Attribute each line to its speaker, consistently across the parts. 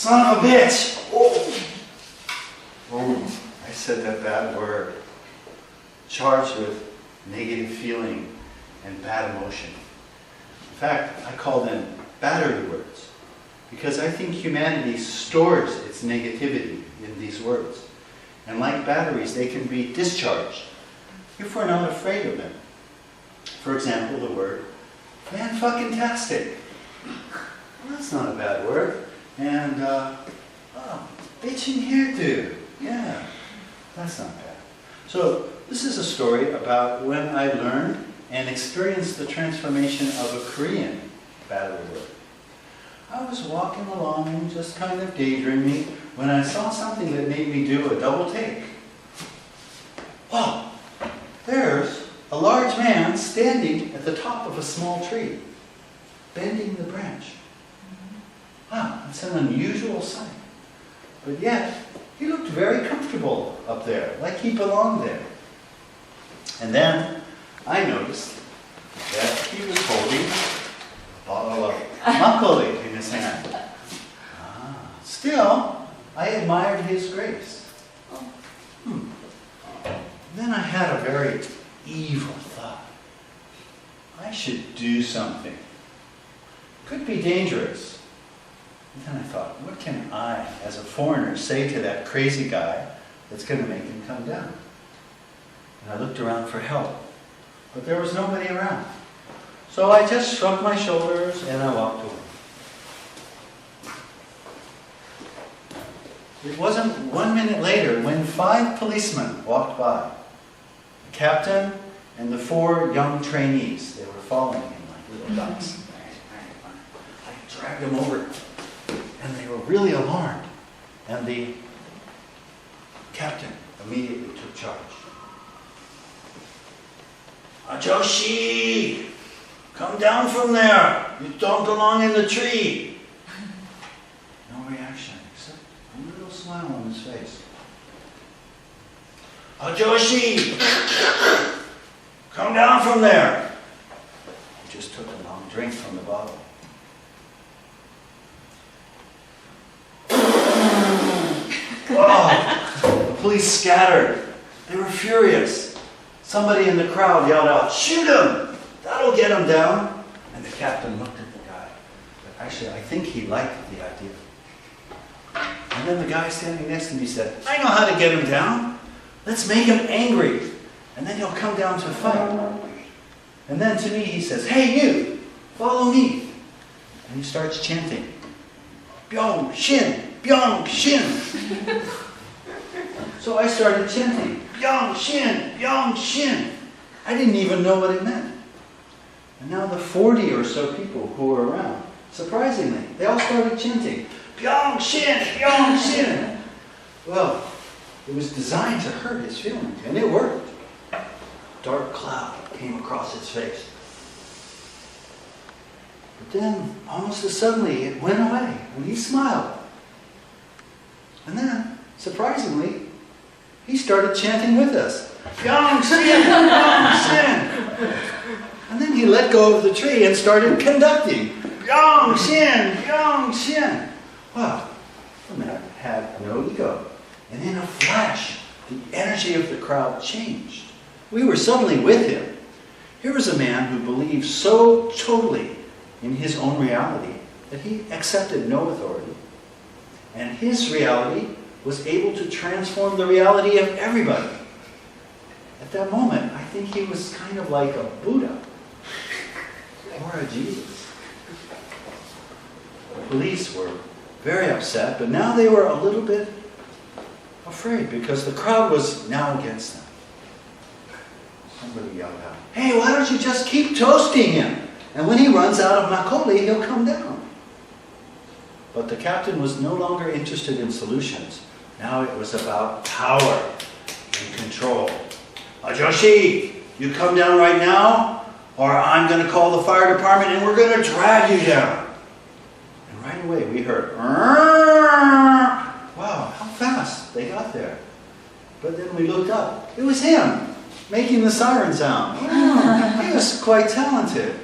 Speaker 1: Son of a bitch! Oh, I said that bad word. Charged with negative feeling and bad emotion. In fact, I call them battery words, because I think humanity stores its negativity in these words. And like batteries, they can be discharged if we're not afraid of them. For example, the word fan-fucking-tastic. Well, that's not a bad word. And, bitchin' hairdo. Yeah, that's not bad. So, this is a story about when I learned and experienced the transformation of a Korean battery word. I was walking along and just kind of daydreaming when I saw something that made me do a double take. Wow, there's a large man standing at the top of a small tree, bending the branch. Wow, that's an unusual sight. But yet, he looked very comfortable up there, like he belonged there. And then I noticed that he was holding a bottle of makgeolli in his hand. Still, I admired his grace. Then I had a very evil thought. I should do something. Could be dangerous. And then I thought, what can I, as a foreigner, say to that crazy guy that's going to make him come down? And I looked around for help, but there was nobody around. So I just shrugged my shoulders and I walked away. It wasn't 1 minute later when 5 policemen walked by. The captain and the 4 young trainees. They were following him like little ducks. I dragged them over. And they were really alarmed. And the captain immediately took charge. Ajoshi! Come down from there! You don't belong in the tree! No reaction, except a little smile on his face. Ajoshi! Come down from there! He just took a long drink from the bottle. Oh, the police scattered. They were furious. Somebody in the crowd yelled out, "Shoot him! That'll get him down!" And the captain looked at the guy. But actually, I think he liked the idea. And then the guy standing next to me said, "I know how to get him down. Let's make him angry. And then he'll come down to fight." And then to me he says, "Hey you, follow me." And he starts chanting, "Byongshin! Byongshin!" So I started chanting, "Byongshin! Byongshin!" I didn't even know what it meant. And now the 40 or so people who were around, surprisingly, they all started chanting, "Byongshin! Byongshin!" Well, it was designed to hurt his feelings, and it worked. A dark cloud came across his face. But then, almost as suddenly, it went away, and he smiled. And then, surprisingly, he started chanting with us. "Byongshin! Byongshin!" And then he let go of the tree and started conducting. "Byongshin! Byongshin!" Well, the man had no ego. And in a flash, the energy of the crowd changed. We were suddenly with him. Here was a man who believed so totally in his own reality that he accepted no authority. And his reality was able to transform the reality of everybody. At that moment, I think he was kind of like a Buddha or a Jesus. The police were very upset, but now they were a little bit afraid because the crowd was now against them. Somebody yelled out, "Hey, why don't you just keep toasting him? And when he runs out of makgeolli, he'll come down." But the captain was no longer interested in solutions. Now it was about power and control. "Ajoshi, you come down right now, or I'm going to call the fire department and we're going to drag you down." And right away we heard, wow, how fast they got there. But then we looked up. It was him, making the siren sound. Oh, he was quite talented.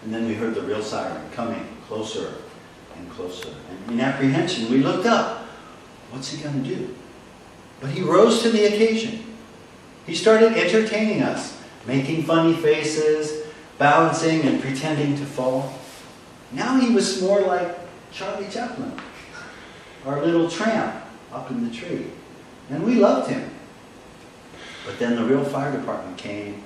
Speaker 1: And then we heard the real siren coming closer and closer. And in apprehension, we looked up. What's he going to do? But he rose to the occasion. He started entertaining us, making funny faces, bouncing and pretending to fall. Now he was more like Charlie Chaplin, our little tramp up in the tree. And we loved him. But then the real fire department came, and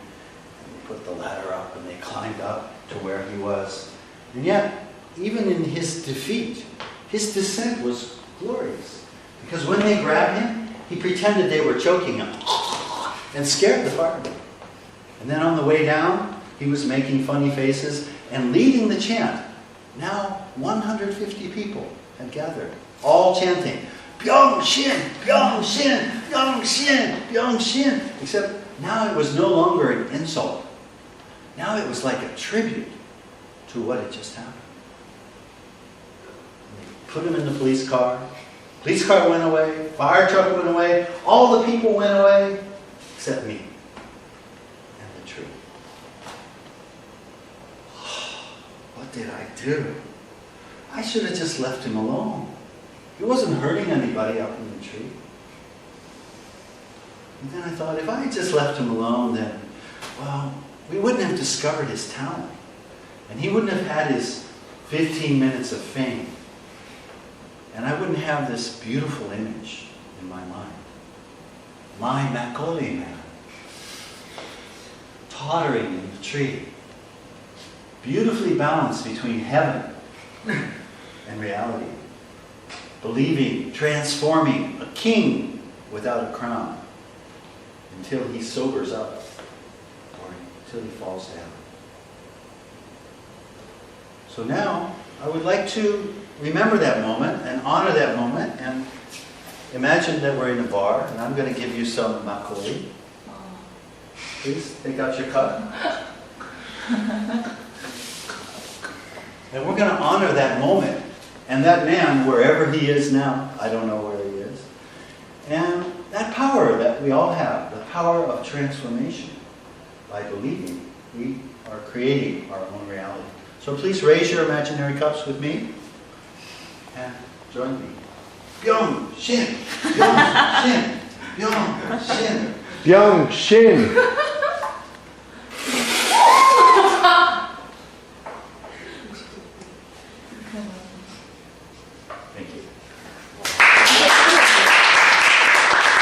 Speaker 1: they put the ladder up, and they climbed up to where he was. And yet, even in his defeat, his descent was glorious. Because when they grabbed him, he pretended they were choking him and scared the firemen. And then on the way down, he was making funny faces and leading the chant. Now 150 people had gathered, all chanting, Byongshin, Byongshin, Byongshin, Byongshin. Except now it was no longer an insult. Now it was like a tribute to what had just happened. And they put him in the police car. Police car went away, fire truck went away, all the people went away, except me and the tree. What did I do? I should have just left him alone. He wasn't hurting anybody up in the tree. And then I thought, if I had just left him alone, then, well, we wouldn't have discovered his talent. And he wouldn't have had his 15 minutes of fame. And I wouldn't have this beautiful image in my mind. My Macaulay man, tottering in the tree, beautifully balanced between heaven and reality, believing, transforming, a king without a crown, until he sobers up, or until he falls down. So now, I would like to remember that moment and honor that moment, and imagine that we're in a bar, and I'm going to give you some makgeolli. Please, take out your cup. And we're going to honor that moment, and that man, wherever he is now, I don't know where he is, and that power that we all have, the power of transformation. By believing, we are creating our own reality. So please raise your imaginary cups with me and join me. Byongshin, Byongshin, Byongshin.
Speaker 2: Byongshin.